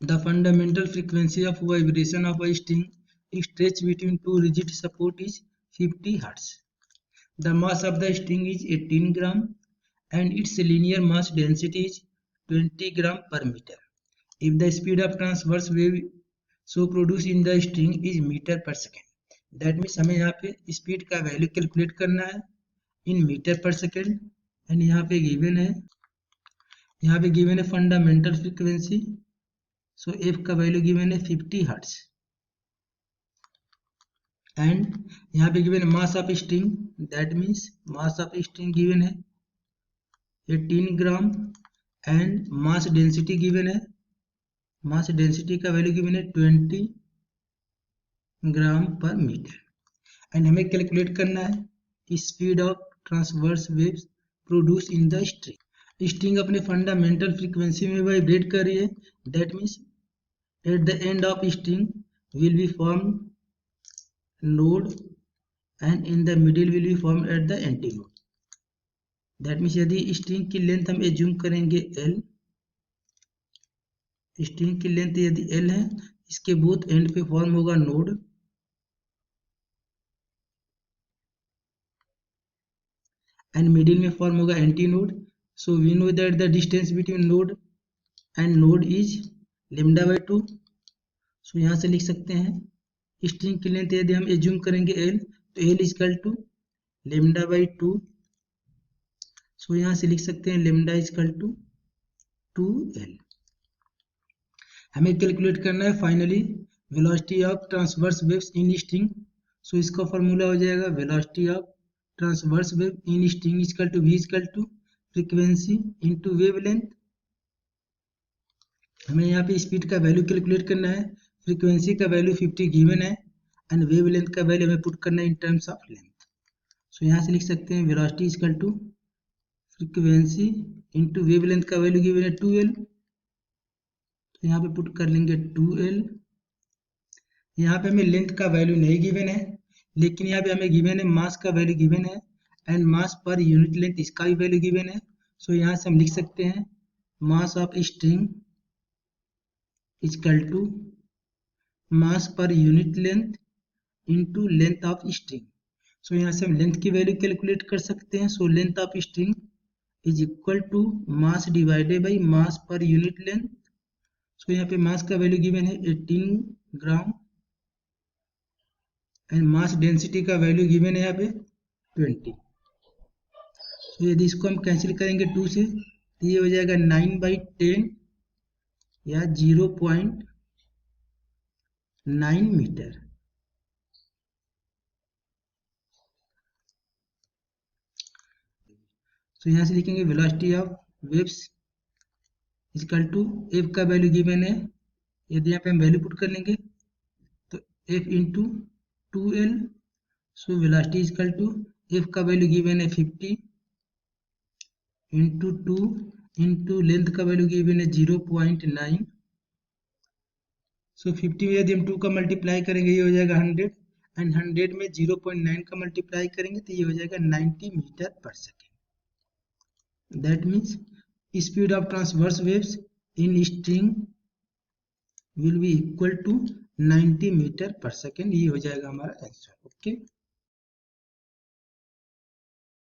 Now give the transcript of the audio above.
The fundamental frequency of vibration of a string stretched between two rigid support is 50 Hz. The mass of the string is 18 gram and its linear mass density is 20 gram per meter. If the speed of transverse wave so produced in the string is meter per second, that means हमें यहाँ पे speed का value calculate करना है in metre per second and यहाँ पे given है fundamental frequency. सो F का वैल्यू गिवन है 50 हर्ट्ज एंड यहाँ पे गिवन है मास of string. That means mass of string given है 18 gram and mass density given है. मास डेंसिटी का वैल्यू गिवन है 20 ग्राम पर मीटर एंड हमें कैलकुलेट करना है speed of transverse waves produce in the string. String अपने फंडामेंटल फ्रीक्वेंसी में वाइब्रेट कर रही है. That means at the end of string will B form node and in the middle will be form at the anti node. That means यदि string की length हम assume करेंगे L, string की length यदि L है, इसके both and पे form होगा नोड एंड मिडिल में फॉर्म होगा antinode. So we know that the distance between node and node is lambda by 2. सो यहाँ से लिख सकते हैं स्ट्रिंग की लेंथ यदि हम एज्यूम करेंगे L, तो L equal to lambda by 2. सो यहाँ से लिख सकते हैं लेमडा इजकल टू 2L. हमें कैलकुलेट करना है finally velocity of transverse waves in string. So इसका फॉर्मूला हो जाएगा velocity of transverse wave in string is equal to V is equal to frequency into wavelength. हमें यहाँ पे स्पीड का वैल्यू कैलकुलेट करना है. फ्रीक्वेंसी का वैल्यू 50 गिवन है एंड वेवलेंथ का वैल्यू हमें पुट करना है in terms of length. So यहाँ से लिख सकते हैं velocity equal to frequency into wavelength का वैल्यू गिवन है 2L. तो यहाँ पे पुट कर लेंगे 2L. यहाँ पे हमें लेंथ का वैल्यू नहीं गिवन है, लेकिन यहाँ पे हमें गिवन है मास का वैल्यू गिवन है and mass per unit length इसका भी वैल्यू गिवन है. सो यहाँ से हम लिख सकते हैं mass of string is equal to mass per unit length into length of string. So यहाँ से हम लेंथ की वैल्यू कैलकुलेट कर सकते हैं. So length of string is equal to mass divided by mass per unit length. So यहाँ पे मास का वैल्यू गिवन है 18 ग्राम एंड मास डेंसिटी का वैल्यू गिवन है यहाँ पे 20. तो यदि इसको हम कैंसिल करेंगे 2 से तो ये हो जाएगा 9/10 या 0.9 मीटर. तो यहाँ से लिखेंगे velocity of waves equal to F का वैल्यू गिवन है. यदि यहाँ पे हम वैल्यू पुट कर लेंगे तो F into 2L. So velocity equal to F का वैल्यू गिवन है 50 इंटू 2 इंटू लेंथ का वैल्यू गिवन है 0.9. सो 50 में यदि हम 2 का मल्टीप्लाई करेंगे ये हो जाएगा 100 एंड 100 में 0.9 का मल्टीप्लाई करेंगे तो ये हो जाएगा 90 metre per second. That means speed of transverse waves in string will be equal to 90 metre per second. ये हो जाएगा हमारा आंसर. ओके.